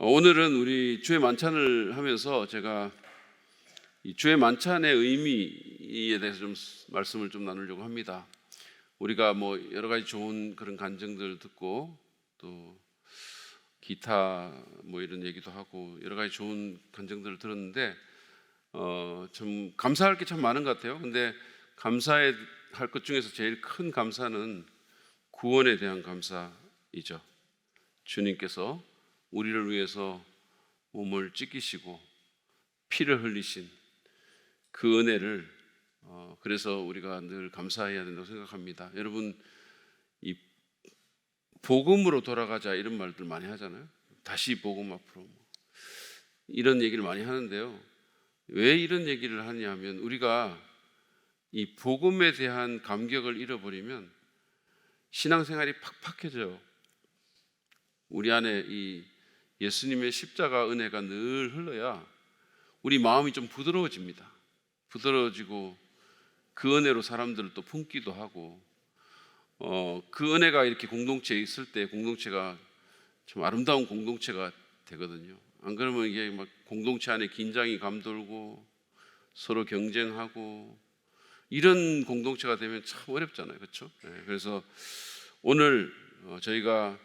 오늘은 우리 주의 만찬을 하면서 제가 이 주의 만찬의 의미에 대해서 좀 말씀을 좀 나누려고 합니다. 우리가 뭐 여러 가지 좋은 그런 간증들 듣고 또 기타 뭐 이런 얘기도 하고 여러 가지 좋은 간증들을 들었는데 좀 감사할 게 참 많은 것 같아요. 근데 감사할 것 중에서 제일 큰 감사는 구원에 대한 감사이죠. 주님께서 우리를 위해서 몸을 찢기시고 피를 흘리신 그 은혜를 그래서 우리가 늘 감사해야 된다고 생각합니다. 여러분, 이 복음으로 돌아가자 이런 말들 많이 하잖아요. 다시 복음 앞으로 이런 얘기를 많이 하는데요. 왜 이런 얘기를 하냐면 우리가 이 복음에 대한 감격을 잃어버리면 신앙생활이 팍팍해져요. 우리 안에 이 예수님의 십자가 은혜가 늘 흘러야 우리 마음이 좀 부드러워집니다. 부드러워지고 그 은혜로 사람들을 또 품기도 하고 그 은혜가 이렇게 공동체에 있을 때 공동체가 좀 아름다운 공동체가 되거든요. 안 그러면 이게 막 공동체 안에 긴장이 감돌고 서로 경쟁하고 이런 공동체가 되면 참 어렵잖아요. 그렇죠? 네, 그래서 오늘 저희가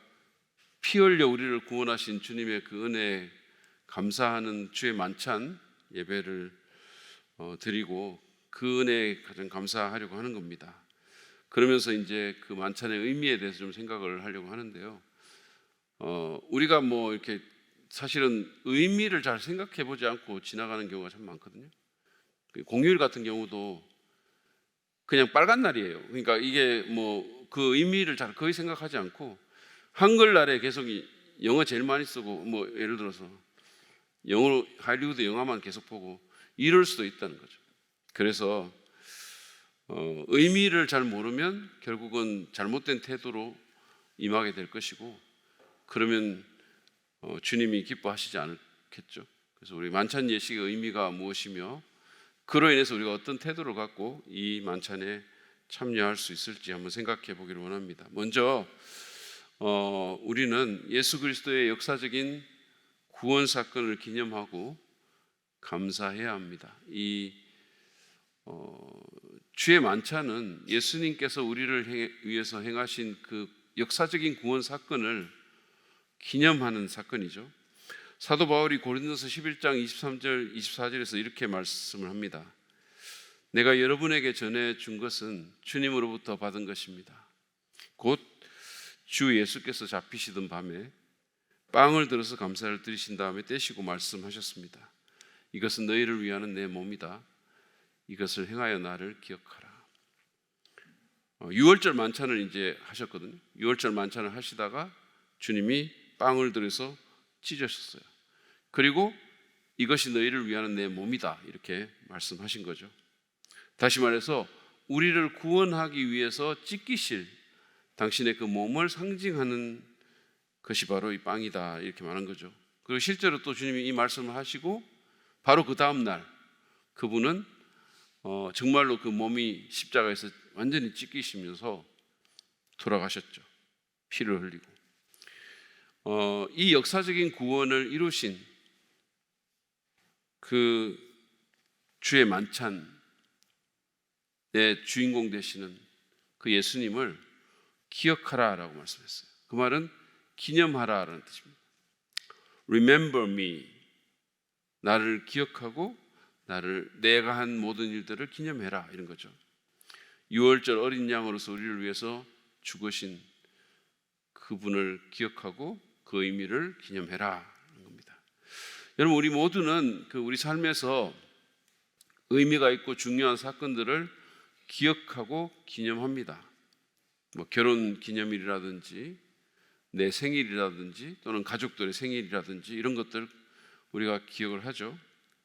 피 흘려 우리를 구원하신 주님의 그 은혜에 감사하는 주의 만찬 예배를 드리고 그 은혜에 가장 감사하려고 하는 겁니다. 그러면서 이제 그 만찬의 의미에 대해서 좀 생각을 하려고 하는데요. 우리가 뭐 이렇게 사실은 의미를 잘 생각해 보지 않고 지나가는 경우가 참 많거든요. 공휴일 같은 경우도 그냥 빨간 날이에요. 그러니까 이게 뭐 그 의미를 잘 거의 생각하지 않고 한글날에 계속 영어 제일 많이 쓰고 뭐 예를 들어서 영어로 할리우드 영화만 계속 보고 이럴 수도 있다는 거죠. 그래서 의미를 잘 모르면 결국은 잘못된 태도로 임하게 될 것이고 그러면 주님이 기뻐하시지 않겠죠. 그래서 우리 만찬 예식의 의미가 무엇이며 그로 인해서 우리가 어떤 태도를 갖고 이 만찬에 참여할 수 있을지 한번 생각해 보기를 원합니다. 먼저 우리는 예수 그리스도의 역사적인 구원 사건을 기념하고 감사해야 합니다. 이 주의 만찬은 예수님께서 우리를 위해서 행하신 그 역사적인 구원 사건을 기념하는 사건이죠. 사도 바울이 고린도서 11장 23절 24절에서 이렇게 말씀을 합니다. 내가 여러분에게 전해 준 것은 주님으로부터 받은 것입니다. 곧 주 예수께서 잡히시던 밤에 빵을 들어서 감사를 드리신 다음에 떼시고 말씀하셨습니다. 이것은 너희를 위하는 내 몸이다. 이것을 행하여 나를 기억하라. 6월절 만찬을 이제 하셨거든요. 6월절 만찬을 하시다가 주님이 빵을 들어서 찢으셨어요. 그리고 이것이 너희를 위하는 내 몸이다. 이렇게 말씀하신 거죠. 다시 말해서 우리를 구원하기 위해서 찢기실 당신의 그 몸을 상징하는 것이 바로 이 빵이다. 이렇게 말한 거죠. 그리고 실제로 또 주님이 이 말씀을 하시고 바로 그 다음 날 그분은 정말로 그 몸이 십자가에서 완전히 찢기시면서 돌아가셨죠. 피를 흘리고 이 역사적인 구원을 이루신 그 주의 만찬의 주인공 되시는 그 예수님을 기억하라라고 말씀했어요. 그 말은 기념하라라는 뜻입니다. Remember me. 나를 기억하고 내가 한 모든 일들을 기념해라 이런 거죠. 6월절 어린 양으로서 우리를 위해서 죽으신 그분을 기억하고 그 의미를 기념해라 하는 겁니다. 여러분 우리 모두는 우리 삶에서 의미가 있고 중요한 사건들을 기억하고 기념합니다. 뭐 결혼 기념일이라든지 내 생일이라든지 또는 가족들의 생일이라든지 이런 것들 우리가 기억을 하죠.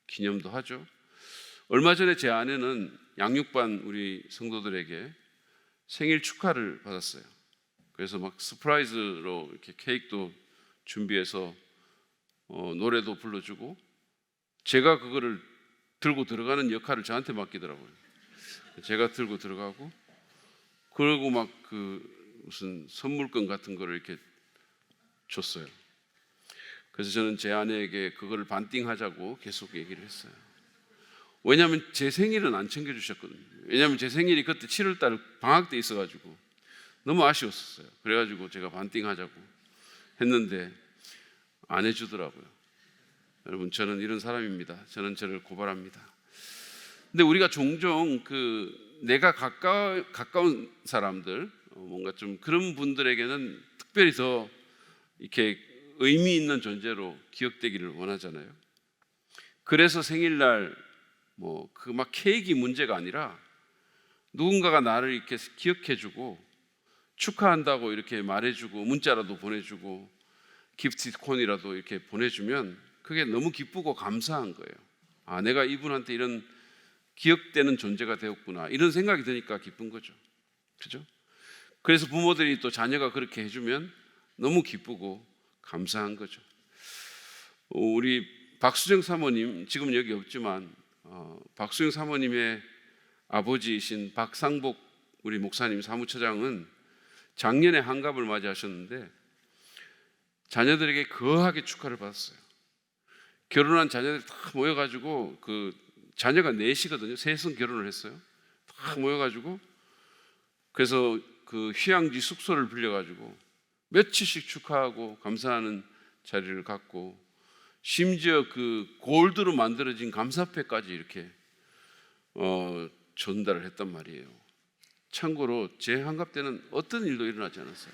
기념도 하죠. 얼마 전에 제 아내는 양육반 우리 성도들에게 생일 축하를 받았어요. 그래서 막 서프라이즈로 이렇게 케이크도 준비해서 노래도 불러주고 제가 그거를 들고 들어가는 역할을 저한테 맡기더라고요. 제가 들고 들어가고 그리고 막 무슨 선물권 같은 거를 이렇게 줬어요. 그래서 저는 제 아내에게 그거를 반띵하자고 계속 얘기를 했어요. 왜냐하면 제 생일은 안 챙겨주셨거든요. 왜냐하면 제 생일이 그때 7월달 방학 때 있어가지고 너무 아쉬웠었어요. 그래가지고 제가 반띵하자고 했는데 안 해주더라고요. 여러분, 저는 이런 사람입니다. 저는 저를 고발합니다. 근데 우리가 종종 내가 가까운 사람들, 뭔가 좀 그런 분들에게는 특별히 더 이렇게 의미 있는 존재로 기억되기를 원하잖아요. 그래서 생일날 그 막 케이크 문제가 아니라 누군가가 나를 이렇게 기억해주고 축하한다고 이렇게 말해주고 문자라도 보내주고 기프티콘이라도 이렇게 보내주면 그게 너무 기쁘고 감사한 거예요. 내가 이분한테 이런 기억되는 존재가 되었구나, 이런 생각이 드니까 기쁜 거죠. 그죠? 그래서 부모들이 또 자녀가 그렇게 해주면 너무 기쁘고 감사한 거죠. 우리 박수정 사모님, 지금 여기 없지만 박수정 사모님의 아버지이신 박상복 우리 목사님 사무처장은 작년에 한갑을 맞이하셨는데 자녀들에게 거하게 축하를 받았어요. 결혼한 자녀들이 다 모여가지고 자녀가 넷이거든요. 셋은 결혼을 했어요. 다 모여가지고 그래서 휴양지 숙소를 빌려가지고 며칠씩 축하하고 감사하는 자리를 갖고 심지어 골드로 만들어진 감사패까지 이렇게 전달을 했단 말이에요. 참고로 제 한갑 때는 어떤 일도 일어나지 않았어요.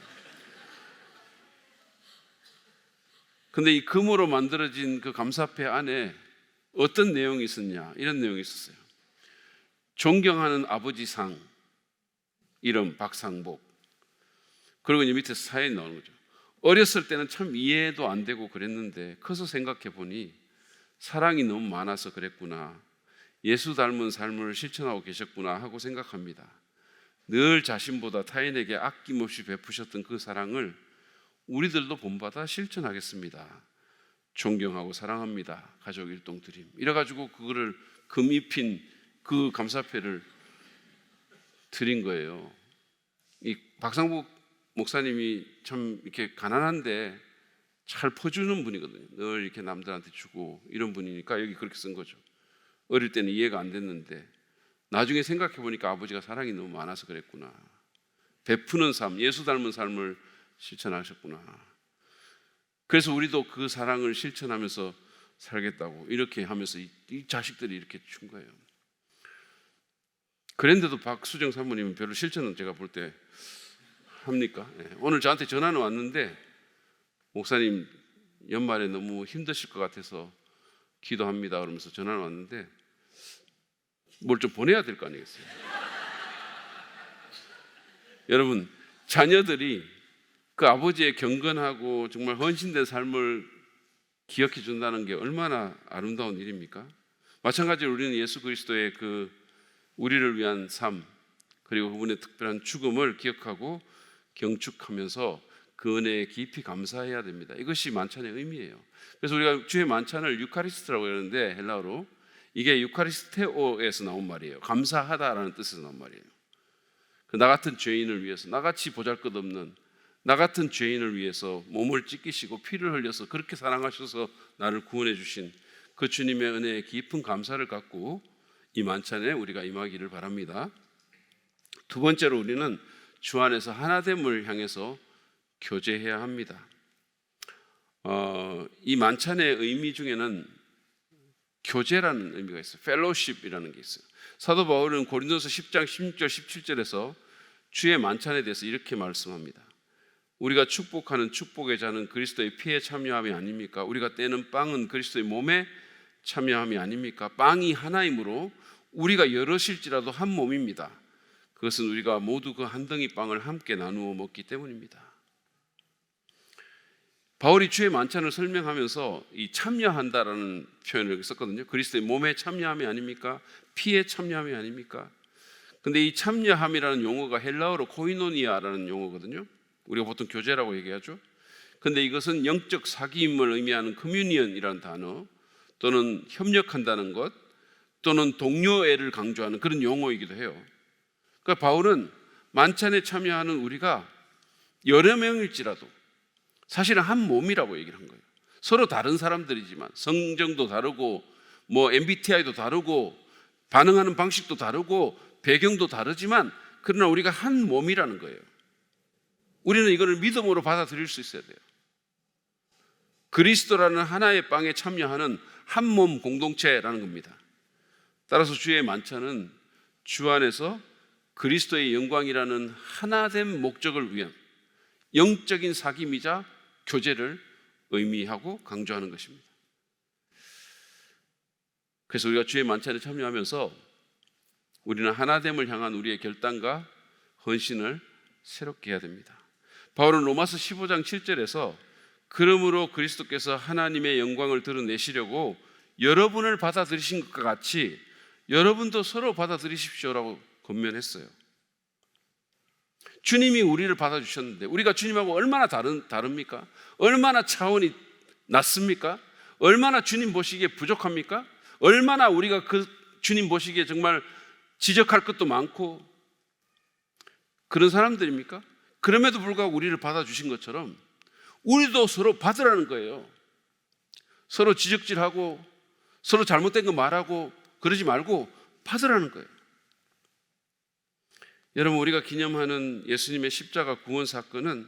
근데 이 금으로 만들어진 그 감사패 안에 어떤 내용이 있었냐, 이런 내용이 있었어요. 존경하는 아버지 상, 이름 박상복. 그리고 이제 밑에 사연이 나오는 거죠. 어렸을 때는 참 이해도 안 되고 그랬는데 커서 생각해 보니 사랑이 너무 많아서 그랬구나, 예수 닮은 삶을 실천하고 계셨구나 하고 생각합니다. 늘 자신보다 타인에게 아낌없이 베푸셨던 그 사랑을 우리들도 본받아 실천하겠습니다. 존경하고 사랑합니다. 가족 일동 드림. 이래가지고 그거를 금 입힌 그 감사패를 드린 거예요. 이 박상복 목사님이 참 이렇게 가난한데 잘 퍼주는 분이거든요. 늘 이렇게 남들한테 주고 이런 분이니까 여기 그렇게 쓴 거죠. 어릴 때는 이해가 안 됐는데 나중에 생각해 보니까 아버지가 사랑이 너무 많아서 그랬구나. 베푸는 삶, 예수 닮은 삶을 실천하셨구나. 그래서 우리도 그 사랑을 실천하면서 살겠다고 이렇게 하면서 이 자식들이 이렇게 준 거예요. 그런데도 박수정 사모님은 별로 실천은 제가 볼 때 합니까? 오늘 저한테 전화는 왔는데 목사님 연말에 너무 힘드실 것 같아서 기도합니다 그러면서 전화는 왔는데 뭘 좀 보내야 될 거 아니겠어요? 여러분, 자녀들이 그 아버지의 경건하고 정말 헌신된 삶을 기억해 준다는 게 얼마나 아름다운 일입니까? 마찬가지로 우리는 예수 그리스도의 우리를 위한 삶, 그리고 그분의 특별한 죽음을 기억하고 경축하면서 그 은혜에 깊이 감사해야 됩니다. 이것이 만찬의 의미예요. 그래서 우리가 주의 만찬을 유카리스트라고 하는데 헬라어로 이게 유카리스테오에서 나온 말이에요. 감사하다라는 뜻에서 나온 말이에요. 나 같은 죄인을 위해서, 나같이 보잘것없는 나 같은 죄인을 위해서 몸을 찢기시고 피를 흘려서 그렇게 사랑하셔서 나를 구원해 주신 그 주님의 은혜에 깊은 감사를 갖고 이 만찬에 우리가 임하기를 바랍니다. 두 번째로 우리는 주 안에서 하나됨을 향해서 교제해야 합니다. 이 만찬의 의미 중에는 교제라는 의미가 있어요. 펠로십이라는 게 있어요. 사도 바울은 고린도서 10장 16절 17절에서 주의 만찬에 대해서 이렇게 말씀합니다. 우리가 축복하는 축복의 잔은 그리스도의 피에 참여함이 아닙니까? 우리가 떼는 빵은 그리스도의 몸에 참여함이 아닙니까? 빵이 하나이므로 우리가 여럿일지라도 한 몸입니다. 그것은 우리가 모두 그 한 덩이 빵을 함께 나누어 먹기 때문입니다. 바울이 주의 만찬을 설명하면서 이 참여한다라는 표현을 썼거든요. 그리스도의 몸에 참여함이 아닙니까? 피에 참여함이 아닙니까? 근데 이 참여함이라는 용어가 헬라어로 코이노니아라는 용어거든요. 우리가 보통 교제라고 얘기하죠. 근데 이것은 영적 사귐을 의미하는 커뮤니언이라는 단어, 또는 협력한다는 것, 또는 동료애를 강조하는 그런 용어이기도 해요. 그러니까 바울은 만찬에 참여하는 우리가 여러 명일지라도 사실은 한 몸이라고 얘기를 한 거예요. 서로 다른 사람들이지만 성정도 다르고 뭐 MBTI도 다르고 반응하는 방식도 다르고 배경도 다르지만 그러나 우리가 한 몸이라는 거예요. 우리는 이거를 믿음으로 받아들일 수 있어야 돼요. 그리스도라는 하나의 빵에 참여하는 한 몸 공동체라는 겁니다. 따라서 주의 만찬은 주 안에서 그리스도의 영광이라는 하나된 목적을 위한 영적인 사귐이자 교제를 의미하고 강조하는 것입니다. 그래서 우리가 주의 만찬에 참여하면서 우리는 하나됨을 향한 우리의 결단과 헌신을 새롭게 해야 됩니다. 바울은 로마서 15장 7절에서 그러므로 그리스도께서 하나님의 영광을 드러내시려고 여러분을 받아들이신 것과 같이 여러분도 서로 받아들이십시오라고 권면했어요. 주님이 우리를 받아주셨는데 우리가 주님하고 얼마나 다릅니까? 얼마나 차원이 낮습니까? 얼마나 주님 보시기에 부족합니까? 얼마나 우리가 그 주님 보시기에 정말 지적할 것도 많고 그런 사람들입니까? 그럼에도 불구하고 우리를 받아주신 것처럼 우리도 서로 받으라는 거예요. 서로 지적질하고 서로 잘못된 거 말하고 그러지 말고 받으라는 거예요. 여러분, 우리가 기념하는 예수님의 십자가 구원 사건은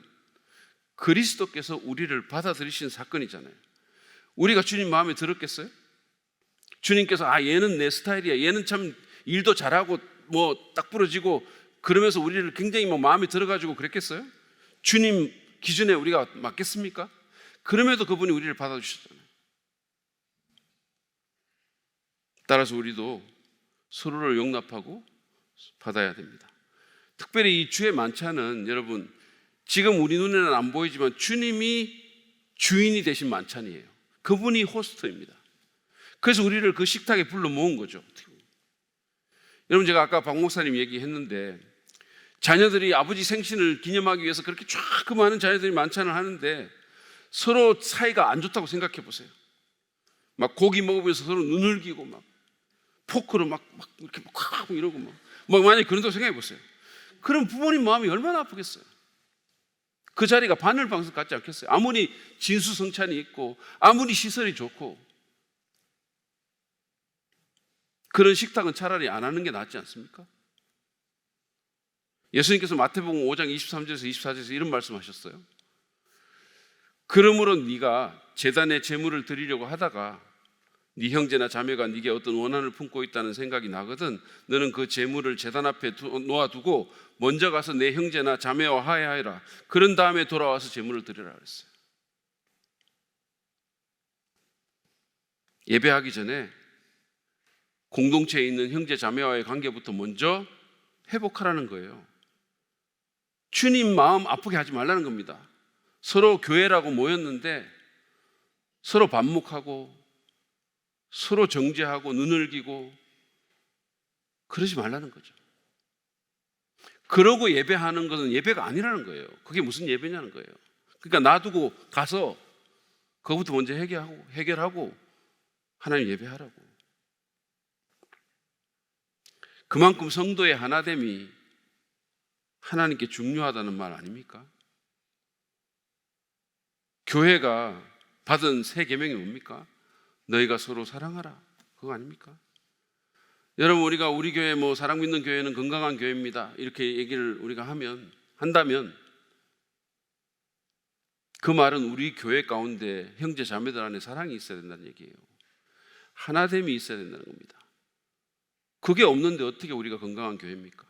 그리스도께서 우리를 받아들이신 사건이잖아요. 우리가 주님 마음에 들었겠어요? 주님께서 얘는 내 스타일이야, 얘는 참 일도 잘하고 뭐 딱 부러지고 그러면서 우리를 굉장히 마음에 들어가지고 그랬겠어요? 주님 기준에 우리가 맞겠습니까? 그럼에도 그분이 우리를 받아주셨잖아요. 따라서 우리도 서로를 용납하고 받아야 됩니다. 특별히 이 주의 만찬은 여러분 지금 우리 눈에는 안 보이지만 주님이 주인이 되신 만찬이에요. 그분이 호스트입니다. 그래서 우리를 그 식탁에 불러 모은 거죠. 여러분, 제가 아까 박 목사님 얘기했는데 자녀들이 아버지 생신을 기념하기 위해서 그렇게 쫙 그 많은 자녀들이 만찬을 하는데 서로 사이가 안 좋다고 생각해 보세요. 막 고기 먹으면서 서로 눈을기고 막 포크로 막 이렇게 막 하고 이러고 막 만약에 그런다고 생각해 보세요. 그럼 부모님 마음이 얼마나 아프겠어요. 그 자리가 바늘방석 같지 않겠어요? 아무리 진수성찬이 있고 아무리 시설이 좋고 그런 식탁은 차라리 안 하는 게 낫지 않습니까? 예수님께서 마태복음 5장 23절에서 24절에서 이런 말씀하셨어요. 그러므로 네가 제단에 제물을 드리려고 하다가 네 형제나 자매가 네게 어떤 원한을 품고 있다는 생각이 나거든 너는 그 제물을 제단 앞에 놓아두고 먼저 가서 내 형제나 자매와 화해하여라. 그런 다음에 돌아와서 제물을 드리라 그랬어요. 예배하기 전에 공동체에 있는 형제 자매와의 관계부터 먼저 회복하라는 거예요. 주님 마음 아프게 하지 말라는 겁니다. 서로 교회라고 모였는데 서로 반목하고 서로 정죄하고 눈을기고 그러지 말라는 거죠. 그러고 예배하는 것은 예배가 아니라는 거예요. 그게 무슨 예배냐는 거예요. 그러니까 놔두고 가서 그것부터 먼저 해결하고 하나님 예배하라고. 그만큼 성도의 하나됨이 하나님께 중요하다는 말 아닙니까? 교회가 받은 새 계명이 뭡니까? 너희가 서로 사랑하라. 그거 아닙니까? 여러분, 우리가 우리 교회 사랑 믿는 교회는 건강한 교회입니다. 이렇게 얘기를 우리가 한다면 그 말은 우리 교회 가운데 형제 자매들 안에 사랑이 있어야 된다는 얘기예요. 하나됨이 있어야 된다는 겁니다. 그게 없는데 어떻게 우리가 건강한 교회입니까?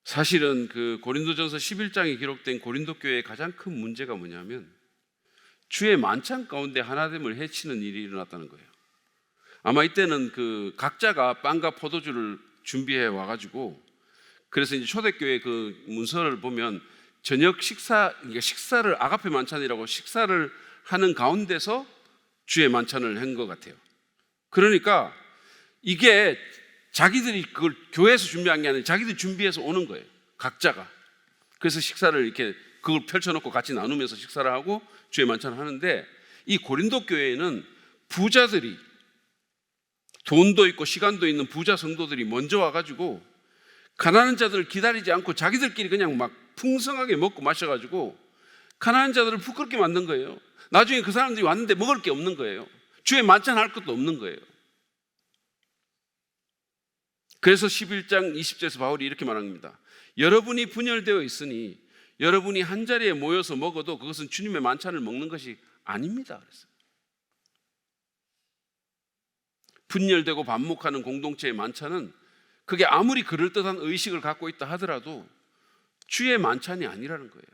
사실은 그 고린도전서 11장에 기록된 고린도 교회의 가장 큰 문제가 뭐냐면 주의 만찬 가운데 하나됨을 해치는 일이 일어났다는 거예요. 아마 이때는 그 각자가 빵과 포도주를 준비해 와가지고 그래서 이제 초대교회 그 문서를 보면 저녁 식사를 아가페 만찬이라고 식사를 하는 가운데서 주의 만찬을 한 것 같아요. 그러니까 이게 자기들이 그걸 교회에서 준비한 게 아니라 자기들이 준비해서 오는 거예요. 각자가. 그래서 식사를 이렇게 그걸 펼쳐놓고 같이 나누면서 식사를 하고 주의 만찬을 하는데 이 고린도 교회에는 부자들이 돈도 있고 시간도 있는 부자 성도들이 먼저 와가지고 가난한 자들을 기다리지 않고 자기들끼리 그냥 막 풍성하게 먹고 마셔가지고 가난한 자들을 부끄럽게 만든 거예요. 나중에 그 사람들이 왔는데 먹을 게 없는 거예요. 주에 만찬 할 것도 없는 거예요. 그래서 11장 20절에서 바울이 이렇게 말합니다. 여러분이 분열되어 있으니 여러분이 한자리에 모여서 먹어도 그것은 주님의 만찬을 먹는 것이 아닙니다. 그랬어요. 분열되고 반목하는 공동체의 만찬은 그게 아무리 그럴듯한 의식을 갖고 있다 하더라도 주의 만찬이 아니라는 거예요.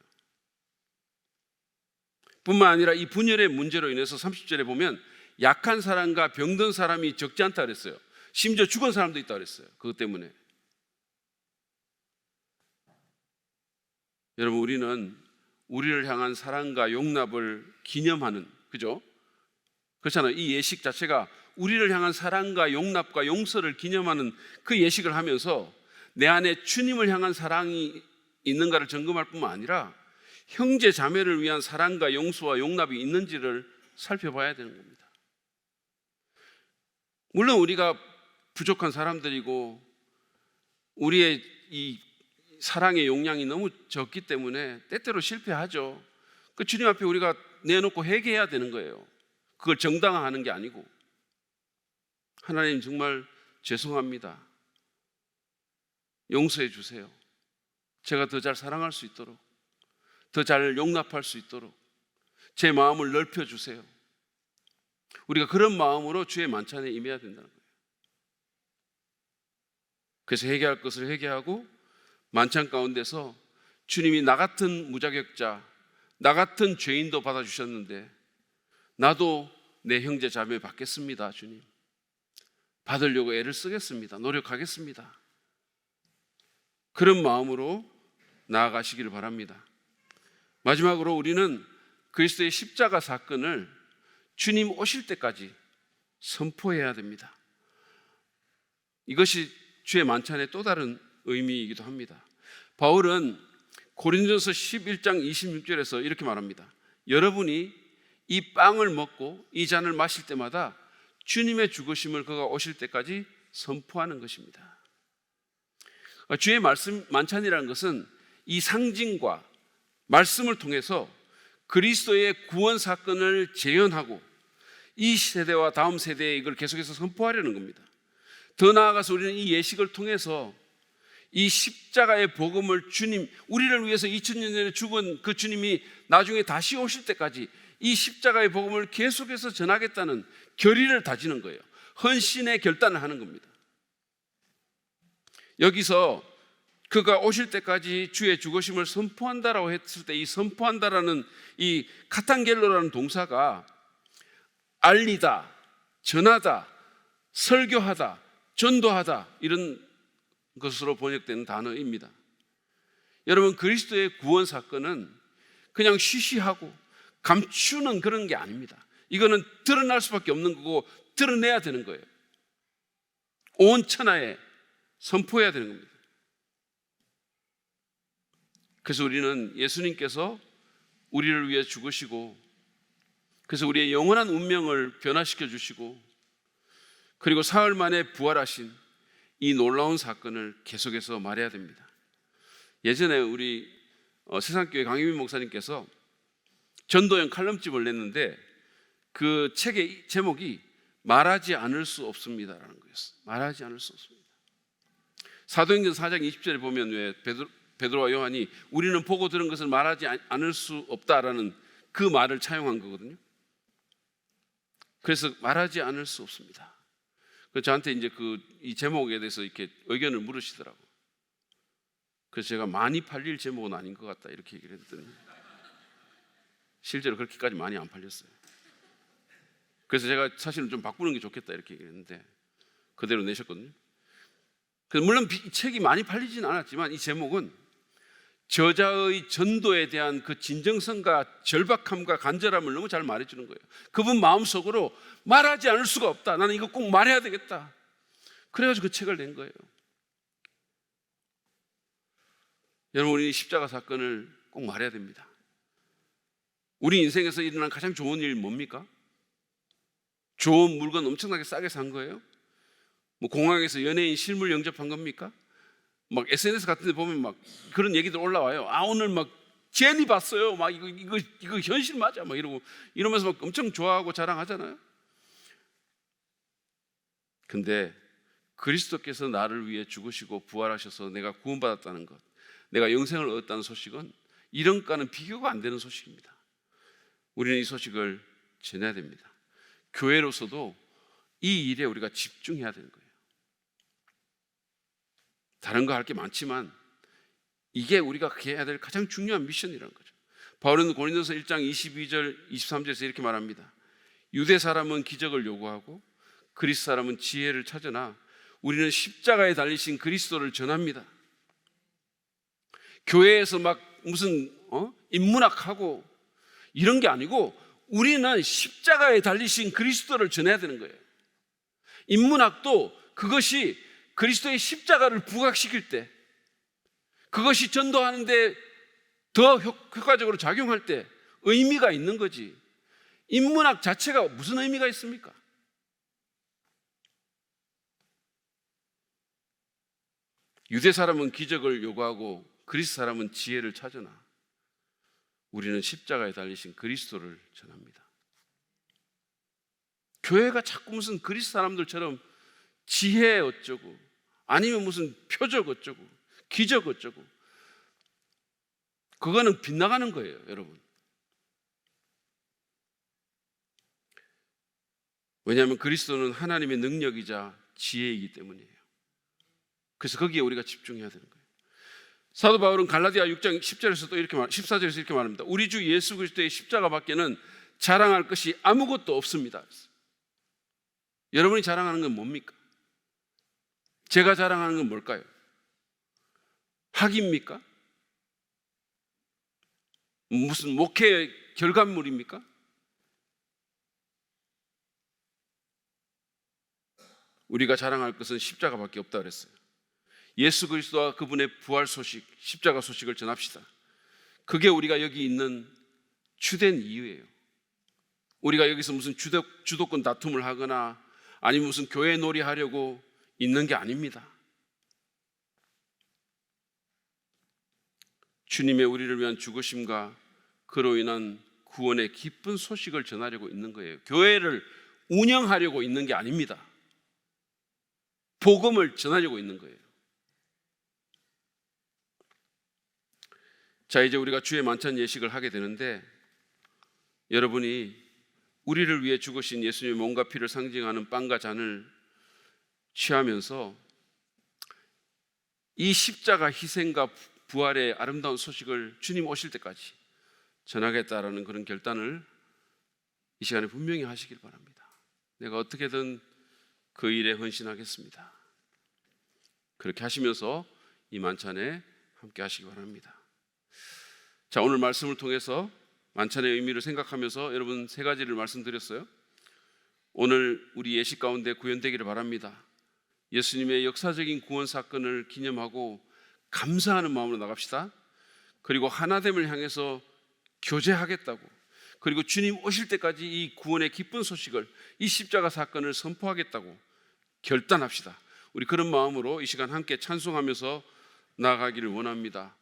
뿐만 아니라 이 분열의 문제로 인해서 30절에 보면 약한 사람과 병든 사람이 적지 않다 그랬어요. 심지어 죽은 사람도 있다 그랬어요. 그것 때문에. 여러분, 우리는 우리를 향한 사랑과 용납을 기념하는, 그죠? 그렇잖아요. 이 예식 자체가 우리를 향한 사랑과 용납과 용서를 기념하는 그 예식을 하면서 내 안에 주님을 향한 사랑이 있는가를 점검할 뿐만 아니라 형제 자매를 위한 사랑과 용서와 용납이 있는지를 살펴봐야 되는 겁니다. 물론 우리가 부족한 사람들이고 우리의 이 사랑의 용량이 너무 적기 때문에 때때로 실패하죠. 그 주님 앞에 우리가 내놓고 회개해야 되는 거예요. 그걸 정당화하는 게 아니고, 하나님 정말 죄송합니다. 용서해 주세요. 제가 더 잘 사랑할 수 있도록, 더 잘 용납할 수 있도록 제 마음을 넓혀 주세요. 우리가 그런 마음으로 주의 만찬에 임해야 된다는 거예요. 그래서 회개할 것을 회개하고 만찬 가운데서 주님이 나 같은 무자격자, 나 같은 죄인도 받아주셨는데 나도 내 형제 자매 받겠습니다. 주님, 받으려고 애를 쓰겠습니다. 노력하겠습니다. 그런 마음으로 나아가시기를 바랍니다. 마지막으로 우리는 그리스도의 십자가 사건을 주님 오실 때까지 선포해야 됩니다. 이것이 주의 만찬의 또 다른 의미이기도 합니다. 바울은 고린도서 11장 26절에서 이렇게 말합니다. 여러분이 이 빵을 먹고 이 잔을 마실 때마다 주님의 죽으심을 그가 오실 때까지 선포하는 것입니다. 주의 말씀 만찬이라는 것은 이 상징과 말씀을 통해서 그리스도의 구원 사건을 재현하고 이 세대와 다음 세대에 이걸 계속해서 선포하려는 겁니다. 더 나아가서 우리는 이 예식을 통해서 이 십자가의 복음을 주님, 우리를 위해서 2000년 전에 죽은 그 주님이 나중에 다시 오실 때까지 이 십자가의 복음을 계속해서 전하겠다는 결의를 다지는 거예요. 헌신의 결단을 하는 겁니다. 여기서 그가 오실 때까지 주의 죽으심을 선포한다라고 했을 때 이 선포한다라는 이 카탄겔로라는 동사가 알리다, 전하다, 설교하다, 전도하다 이런 것으로 번역되는 단어입니다. 여러분, 그리스도의 구원 사건은 그냥 쉬쉬하고 감추는 그런 게 아닙니다. 이거는 드러날 수밖에 없는 거고 드러내야 되는 거예요. 온 천하에 선포해야 되는 겁니다. 그래서 우리는 예수님께서 우리를 위해 죽으시고 그래서 우리의 영원한 운명을 변화시켜 주시고 그리고 사흘 만에 부활하신 이 놀라운 사건을 계속해서 말해야 됩니다. 예전에 우리 세상교회 강희민 목사님께서 전도연 칼럼집을 냈는데 그 책의 제목이 말하지 않을 수 없습니다라는 거였어요. 말하지 않을 수 없습니다. 사도행전 4장 20절에 보면 왜 베드로와 요한이 우리는 보고 들은 것을 말하지 않을 수 없다라는 그 말을 차용한 거거든요. 그래서 말하지 않을 수 없습니다. 그래서 저한테 이제 이 제목에 대해서 이렇게 의견을 물으시더라고. 그래서 제가 많이 팔릴 제목은 아닌 것 같다 이렇게 얘기를 했더니 실제로 그렇게까지 많이 안 팔렸어요. 그래서 제가 사실은 좀 바꾸는 게 좋겠다 이렇게 얘기를 했는데 그대로 내셨거든요. 그래서 물론 이 책이 많이 팔리지는 않았지만 이 제목은 저자의 전도에 대한 그 진정성과 절박함과 간절함을 너무 잘 말해주는 거예요. 그분 마음속으로 말하지 않을 수가 없다. 나는 이거 꼭 말해야 되겠다. 그래가지고 그 책을 낸 거예요. 여러분, 우리 십자가 사건을 꼭 말해야 됩니다. 우리 인생에서 일어난 가장 좋은 일 뭡니까? 좋은 물건 엄청나게 싸게 산 거예요? 뭐 공항에서 연예인 실물 영접한 겁니까? 막 SNS 같은 데 보면 막 그런 얘기들 올라와요. 아, 오늘 막 제니 봤어요. 막 이거 현실 맞아. 막 이러면서 막 엄청 좋아하고 자랑하잖아요. 근데 그리스도께서 나를 위해 죽으시고 부활하셔서 내가 구원받았다는 것, 내가 영생을 얻었다는 소식은 이런 것과는 비교가 안 되는 소식입니다. 우리는 이 소식을 전해야 됩니다. 교회로서도 이 일에 우리가 집중해야 되는 거예요. 다른 거 할 게 많지만 이게 우리가 해야 될 가장 중요한 미션이라는 거죠. 바울은 고린도서 1장 22절 23절에서 이렇게 말합니다. 유대 사람은 기적을 요구하고 그리스 사람은 지혜를 찾으나 우리는 십자가에 달리신 그리스도를 전합니다. 교회에서 막 무슨 인문학하고 이런 게 아니고 우리는 십자가에 달리신 그리스도를 전해야 되는 거예요. 인문학도 그것이 그리스도의 십자가를 부각시킬 때, 그것이 전도하는데 더 효과적으로 작용할 때 의미가 있는 거지. 인문학 자체가 무슨 의미가 있습니까? 유대 사람은 기적을 요구하고 그리스 사람은 지혜를 찾으나 우리는 십자가에 달리신 그리스도를 전합니다. 교회가 자꾸 무슨 그리스 사람들처럼 지혜 어쩌고 아니면 무슨 표적 어쩌고 기적 어쩌고, 그거는 빗나가는 거예요, 여러분. 왜냐하면 그리스도는 하나님의 능력이자 지혜이기 때문이에요. 그래서 거기에 우리가 집중해야 되는 거예요. 사도 바울은 갈라디아 6장 10절에서 또 이렇게 14절에서 이렇게 말합니다. 우리 주 예수 그리스도의 십자가밖에는 자랑할 것이 아무것도 없습니다. 여러분이 자랑하는 건 뭡니까? 제가 자랑하는 건 뭘까요? 학입니까? 무슨 목회 결과물입니까? 우리가 자랑할 것은 십자가밖에 없다 그랬어요. 예수 그리스도와 그분의 부활 소식, 십자가 소식을 전합시다. 그게 우리가 여기 있는 주된 이유예요. 우리가 여기서 무슨 주도권 다툼을 하거나 아니면 무슨 교회 놀이 하려고 있는 게 아닙니다. 주님의 우리를 위한 죽으심과 그로 인한 구원의 기쁜 소식을 전하려고 있는 거예요. 교회를 운영하려고 있는 게 아닙니다. 복음을 전하려고 있는 거예요. 자, 이제 우리가 주의 만찬 예식을 하게 되는데, 여러분이 우리를 위해 죽으신 예수님의 몸과 피를 상징하는 빵과 잔을 취하면서 이 십자가 희생과 부활의 아름다운 소식을 주님 오실 때까지 전하겠다라는 그런 결단을 이 시간에 분명히 하시길 바랍니다. 내가 어떻게든 그 일에 헌신하겠습니다. 그렇게 하시면서 이 만찬에 함께 하시기 바랍니다. 자, 오늘 말씀을 통해서 만찬의 의미를 생각하면서 여러분 세 가지를 말씀드렸어요. 오늘 우리 예식 가운데 구현되기를 바랍니다. 예수님의 역사적인 구원 사건을 기념하고 감사하는 마음으로 나갑시다. 그리고 하나됨을 향해서 교제하겠다고, 그리고 주님 오실 때까지 이 구원의 기쁜 소식을, 이 십자가 사건을 선포하겠다고 결단합시다. 우리 그런 마음으로 이 시간 함께 찬송하면서 나아가기를 원합니다.